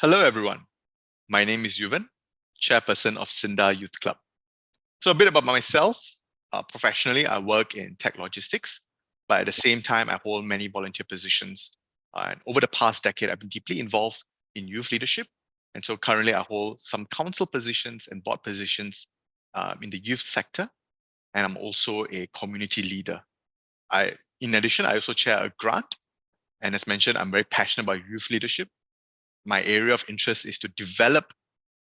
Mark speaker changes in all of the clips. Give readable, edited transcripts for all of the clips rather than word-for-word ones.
Speaker 1: Hello, everyone. My name is Yuvan, chairperson of SINDA Youth Club. So a bit about myself. Professionally, I work in tech logistics, but at the same time, I hold many volunteer positions. And over the past decade, I've been deeply involved in youth leadership. And so currently, I hold some council positions and board positions in the youth sector. And I'm also a community leader. In addition, I also chair a grant. And as mentioned, I'm very passionate about youth leadership. My area of interest is to develop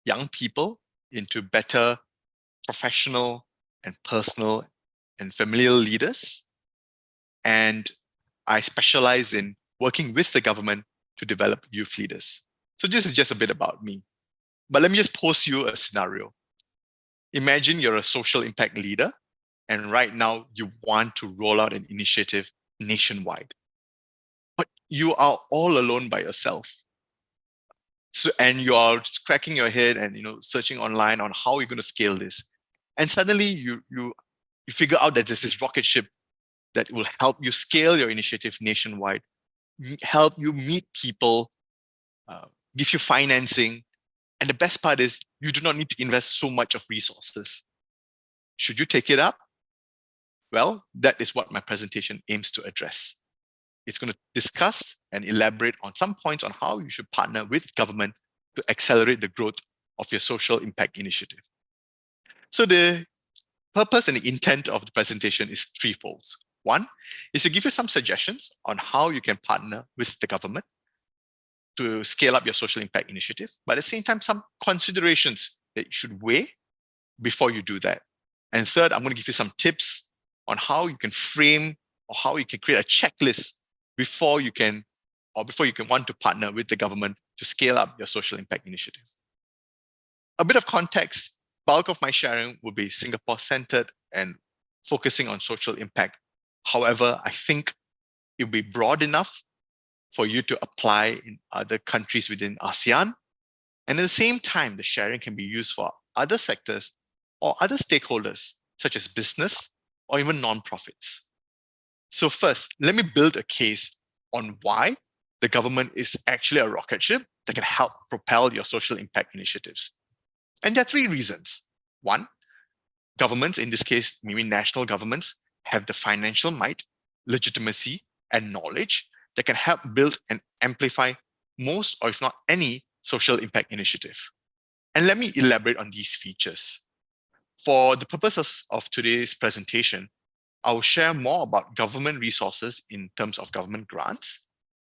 Speaker 1: young people into better professional and personal and familial leaders. And I specialize in working with the government to develop youth leaders. So this is just a bit about me. But let me just pose you a scenario. Imagine you're a social impact leader, and right now you want to roll out an initiative nationwide. But you are all alone by yourself. And you are cracking your head and searching online on how you're going to scale this. And suddenly you figure out that there's this rocket ship that will help you scale your initiative nationwide, help you meet people, give you financing. And the best part is you do not need to invest so much of resources. Should you take it up? Well, that is what my presentation aims to address. It's going to discuss and elaborate on some points on how you should partner with government to accelerate the growth of your social impact initiative. So the purpose and the intent of the presentation is threefold. One is to give you some suggestions on how you can partner with the government to scale up your social impact initiative, but at the same time, some considerations that you should weigh before you do that. And third, I'm going to give you some tips on how you can frame or how you can create a checklist before you can want to partner with the government to scale up your social impact initiative. A bit of context, bulk of my sharing will be Singapore-centered and focusing on social impact. However, I think it will be broad enough for you to apply in other countries within ASEAN. And at the same time, the sharing can be used for other sectors or other stakeholders, such as business or even nonprofits. So first, let me build a case on why the government is actually a rocket ship that can help propel your social impact initiatives. And there are three reasons. One, governments, in this case, maybe national governments, have the financial might, legitimacy, and knowledge that can help build and amplify most, or if not any, social impact initiative. And let me elaborate on these features. For the purposes of today's presentation, I will share more about government resources in terms of government grants,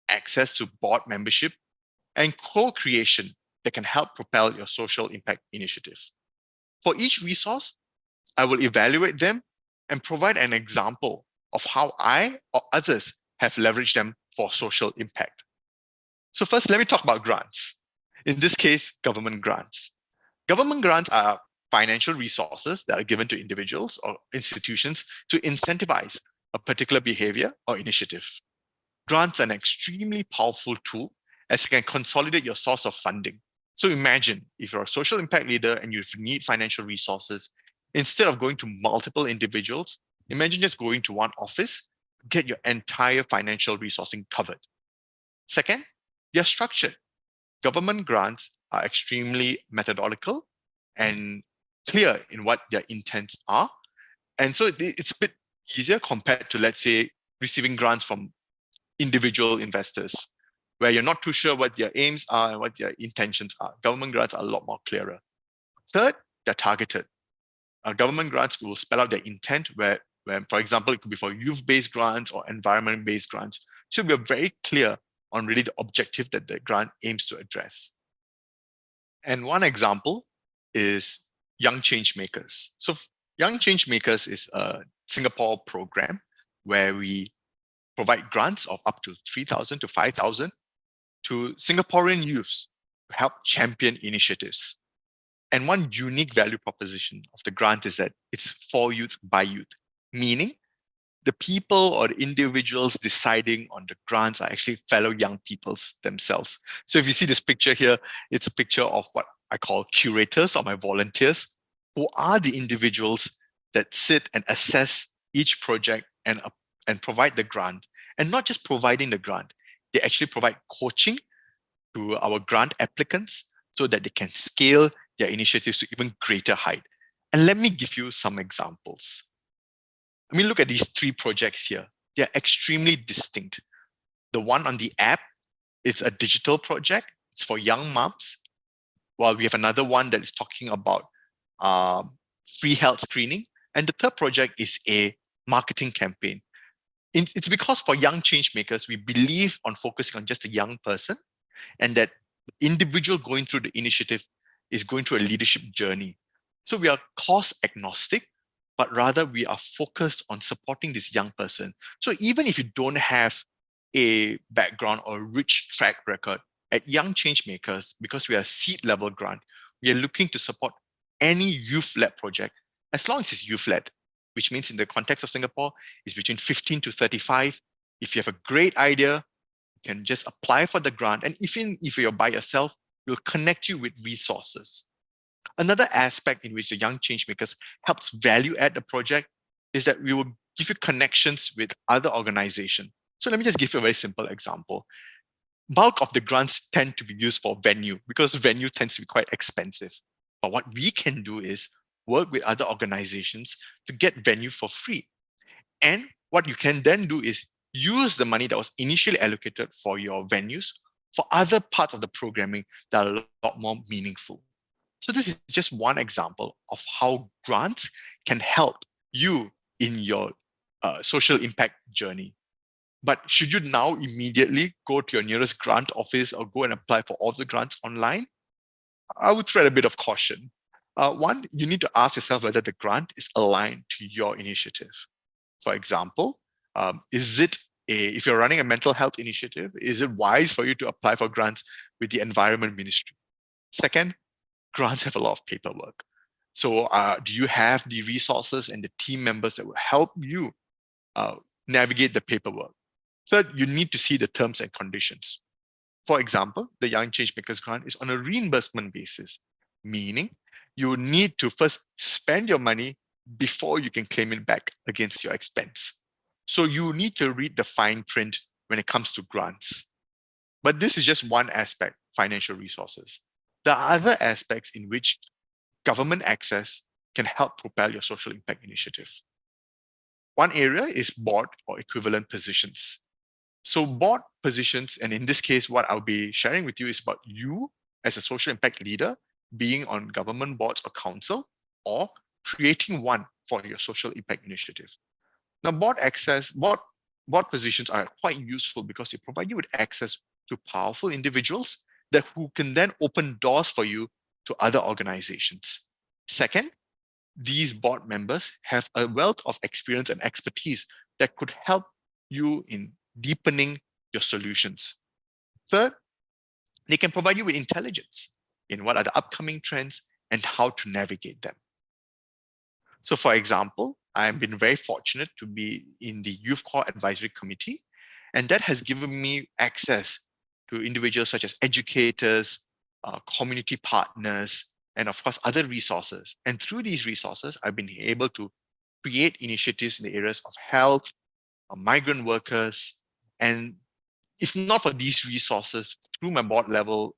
Speaker 1: access to board membership, and co-creation that can help propel your social impact initiative. For each resource, I will evaluate them and provide an example of how I or others have leveraged them for social impact. So first, let me talk about grants. In this case, government grants. Government grants are financial resources that are given to individuals or institutions to incentivize a particular behavior or initiative. Grants are an extremely powerful tool as it can consolidate your source of funding. So imagine if you're a social impact leader and you need financial resources, instead of going to multiple individuals, imagine just going to one office to get your entire financial resourcing covered. Second, they're structured. Government grants are extremely methodological and clear in what their intents are. And so it's a bit easier compared to, let's say, receiving grants from individual investors, where you're not too sure what their aims are and what their intentions are. Government grants are a lot more clearer. Third, they're targeted. Government grants will spell out their intent where, for example, it could be for youth-based grants or environment-based grants. So we're very clear on really the objective that the grant aims to address. And one example is Young Change Makers. So Young Change Makers is a Singapore program where we provide grants of up to 3,000 to 5,000 to Singaporean youths to help champion initiatives. And one unique value proposition of the grant is that it's for youth by youth, meaning the people or the individuals deciding on the grants are actually fellow young people themselves. So if you see this picture here, it's a picture of what I call curators or my volunteers, who are the individuals that sit and assess each project and provide the grant. And not just providing the grant, they actually provide coaching to our grant applicants so that they can scale their initiatives to even greater height. And let me give you some examples. I mean, look at these three projects here. They're extremely distinct. The one on the app, it's a digital project. It's for young moms. While we have another one that is talking about free health screening. And the third project is a marketing campaign. It's because for young change makers, we believe on focusing on just a young person, and that the individual going through the initiative is going through a leadership journey. So we are cost agnostic, but rather we are focused on supporting this young person. So even if you don't have a background or rich track record, at Young Changemakers, because we are a seed level grant, we are looking to support any youth-led project, as long as it's youth-led, which means in the context of Singapore, is between 15 to 35. If you have a great idea, you can just apply for the grant. And even if you're by yourself, we'll connect you with resources. Another aspect in which the Young Changemakers helps value add the project is that we will give you connections with other organizations. So let me just give you a very simple example. Bulk of the grants tend to be used for venue because venue tends to be quite expensive. But what we can do is work with other organizations to get venue for free. And what you can then do is use the money that was initially allocated for your venues for other parts of the programming that are a lot more meaningful. So this is just one example of how grants can help you in your social impact journey. But should you now immediately go to your nearest grant office or go and apply for all the grants online? I would tread a bit of caution. One, you need to ask yourself whether the grant is aligned to your initiative. For example, if you're running a mental health initiative, is it wise for you to apply for grants with the Environment Ministry? Second, grants have a lot of paperwork. So do you have the resources and the team members that will help you navigate the paperwork? Third, you need to see the terms and conditions. For example, the Young Changemakers grant is on a reimbursement basis, meaning you need to first spend your money before you can claim it back against your expense. So you need to read the fine print when it comes to grants. But this is just one aspect, financial resources. There are other aspects in which government access can help propel your social impact initiative. One area is board or equivalent positions. So board positions, and in this case, what I'll be sharing with you is about you as a social impact leader being on government boards or council, or creating one for your social impact initiative. Now, board positions are quite useful because they provide you with access to powerful individuals who can then open doors for you to other organizations. Second, these board members have a wealth of experience and expertise that could help you in deepening your solutions. Third, they can provide you with intelligence in what are the upcoming trends and how to navigate them. So for example, I've been very fortunate to be in the Youth Core Advisory Committee, and that has given me access to individuals such as educators, community partners, and of course, other resources. And through these resources, I've been able to create initiatives in the areas of health, migrant workers, and if not for these resources through my board level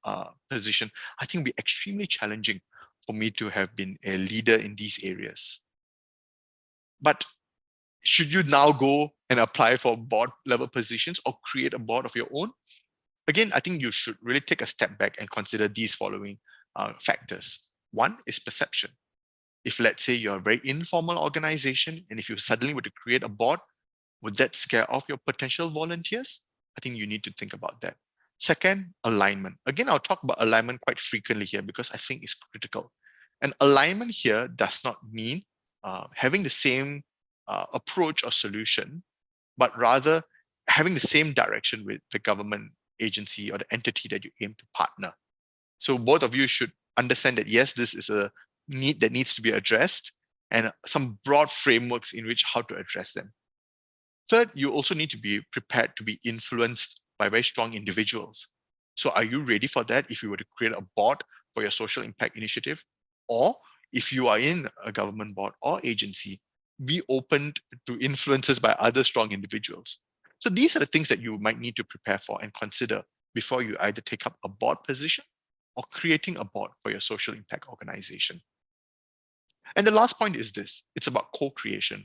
Speaker 1: position, I think it would be extremely challenging for me to have been a leader in these areas. But should you now go and apply for board level positions or create a board of your own? Again, I think you should really take a step back and consider these following factors. One is perception. If let's say you're a very informal organization, and if you suddenly were to create a board, would that scare off your potential volunteers? I think you need to think about that. Second, alignment. Again, I'll talk about alignment quite frequently here because I think it's critical. And alignment here does not mean having the same approach or solution, but rather having the same direction with the government agency or the entity that you aim to partner. So both of you should understand that, yes, this is a need that needs to be addressed, and some broad frameworks in which how to address them. Third, you also need to be prepared to be influenced by very strong individuals. So are you ready for that if you were to create a board for your social impact initiative? Or if you are in a government board or agency, be open to influences by other strong individuals. So these are the things that you might need to prepare for and consider before you either take up a board position or creating a board for your social impact organization. And the last point is this, it's about co-creation.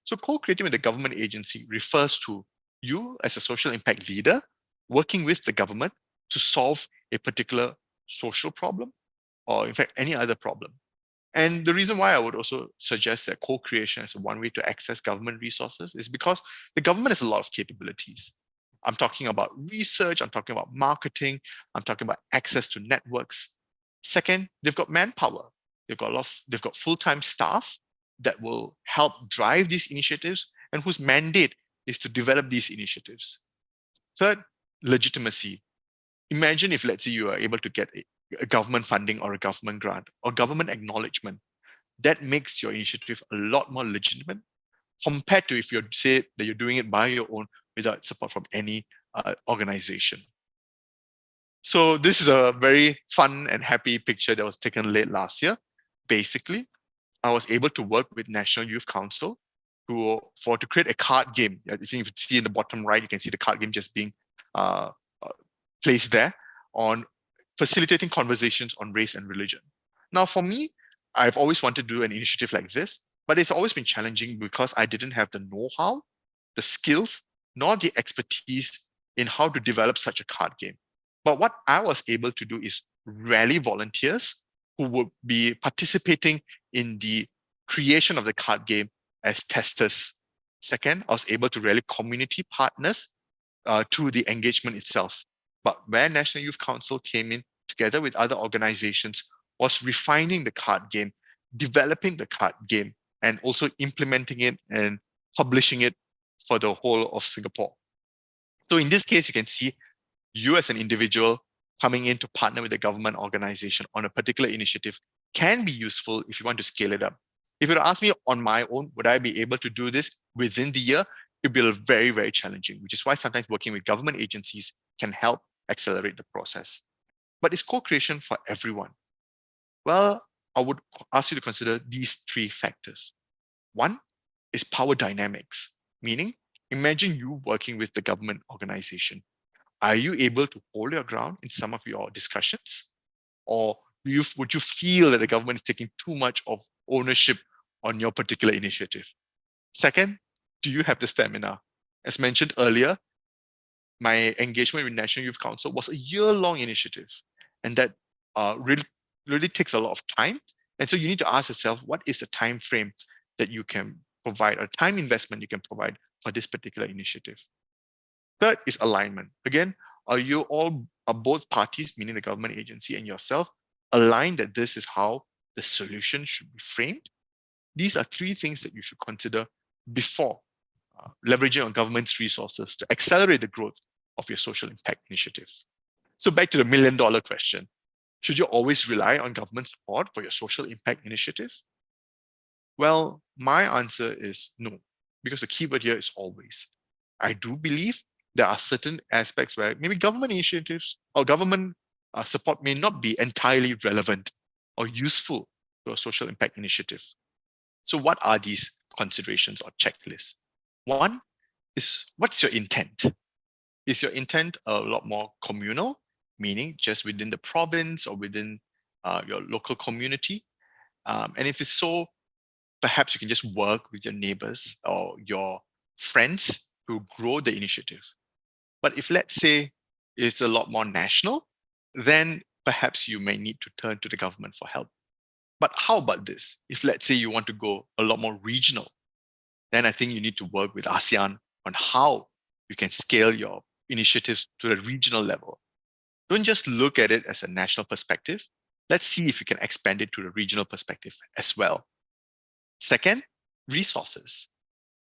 Speaker 1: So co-creating with the government agency refers to you as a social impact leader working with the government to solve a particular social problem or in fact any other problem. And the reason why I would also suggest that co-creation is one way to access government resources is because the government has a lot of capabilities. I'm talking about research, I'm talking about marketing, I'm talking about access to networks. Second, they've got manpower. They've got full-time staff that will help drive these initiatives and whose mandate is to develop these initiatives. Third, legitimacy. Imagine if, let's say, you are able to get a government funding or a government grant or government acknowledgement. That makes your initiative a lot more legitimate compared to if you say that you're doing it by your own without support from any organization. So this is a very fun and happy picture that was taken late last year. Basically, I was able to work with National Youth Council to create a card game. I think if you see in the bottom right, you can see the card game just being placed there on facilitating conversations on race and religion. Now, for me, I've always wanted to do an initiative like this, but it's always been challenging because I didn't have the know-how, the skills, nor the expertise in how to develop such a card game. But what I was able to do is rally volunteers who would be participating in the creation of the card game as testers. Second, I was able to rally community partners to the engagement itself. But where National Youth Council came in together with other organizations was refining the card game, developing the card game, and also implementing it and publishing it for the whole of Singapore. So in this case, you can see you as an individual coming in to partner with a government organization on a particular initiative can be useful if you want to scale it up. If you were to ask me on my own, would I be able to do this within the year? It'd be very, very challenging, which is why sometimes working with government agencies can help accelerate the process. But is co-creation for everyone? Well, I would ask you to consider these three factors. One is power dynamics, meaning imagine you working with the government organization. Are you able to hold your ground in some of your discussions? Or would you feel that the government is taking too much of ownership on your particular initiative? Second, do you have the stamina? As mentioned earlier, my engagement with National Youth Council was a year-long initiative, and that really takes a lot of time. And so you need to ask yourself, what is the time frame that you can provide, or time investment you can provide for this particular initiative? Third is alignment. Again, are both parties, meaning the government agency and yourself, aligned that this is how the solution should be framed? These are three things that you should consider before leveraging on government's resources to accelerate the growth of your social impact initiatives. So back to the million-dollar question. Should you always rely on government support for your social impact initiatives? Well, my answer is no, because the keyword here is always. I do believe there are certain aspects where maybe government initiatives or government support may not be entirely relevant or useful to a social impact initiative. So what are these considerations or checklists? One is, what's your intent? Is your intent a lot more communal, meaning just within the province or within your local community? And if it's so, perhaps you can just work with your neighbors or your friends to grow the initiative. But if, let's say, it's a lot more national, then perhaps you may need to turn to the government for help. But how about this? If, let's say, you want to go a lot more regional, then I think you need to work with ASEAN on how you can scale your initiatives to the regional level. Don't just look at it as a national perspective. Let's see if you can expand it to the regional perspective as well. Second, resources.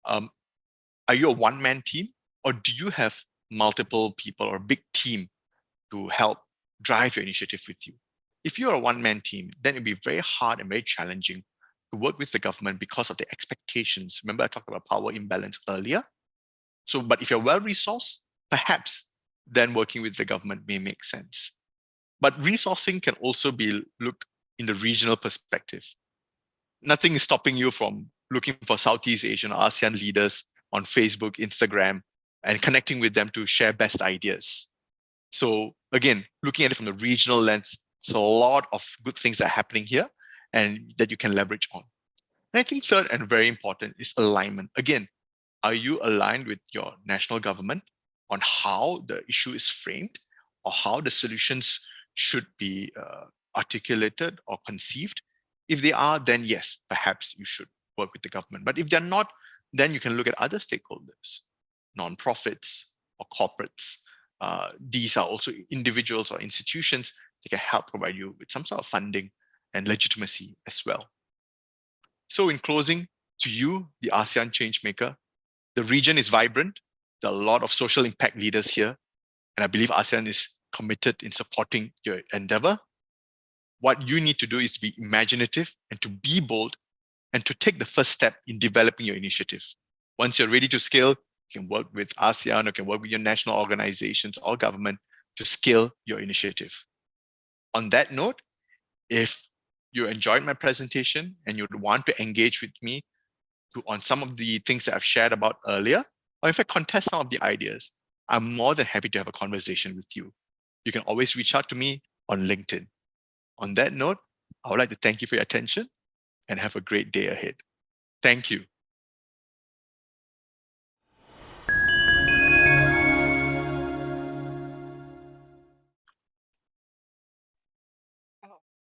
Speaker 1: Are you a one-man team, or do you have multiple people or a big team to help drive your initiative with you? If you're a one-man team, then it'd be very hard and very challenging to work with the government because of the expectations. Remember, I talked about power imbalance earlier. So, but if you're well-resourced, perhaps then working with the government may make sense. But resourcing can also be looked in the regional perspective. Nothing is stopping you from looking for Southeast Asian or ASEAN leaders on Facebook, Instagram, and connecting with them to share best ideas. So again, looking at it from the regional lens, there's a lot of good things that are happening here and that you can leverage on. And I think third and very important is alignment. Again, are you aligned with your national government on how the issue is framed or how the solutions should be articulated or conceived? If they are, then yes, perhaps you should work with the government. But if they're not, then you can look at other stakeholders, nonprofits or corporates. These are also individuals or institutions that can help provide you with some sort of funding and legitimacy as well. So in closing, to you, the ASEAN changemaker, the region is vibrant. There are a lot of social impact leaders here. And I believe ASEAN is committed in supporting your endeavor. What you need to do is be imaginative and to be bold and to take the first step in developing your initiative. Once you're ready to scale, you can work with ASEAN or you can work with your national organizations or government to scale your initiative. On that note, if you enjoyed my presentation and you would want to engage with me on some of the things that I've shared about earlier, or in fact contest some of the ideas, I'm more than happy to have a conversation with you. You can always reach out to me on LinkedIn. On that note, I would like to thank you for your attention and have a great day ahead. Thank you.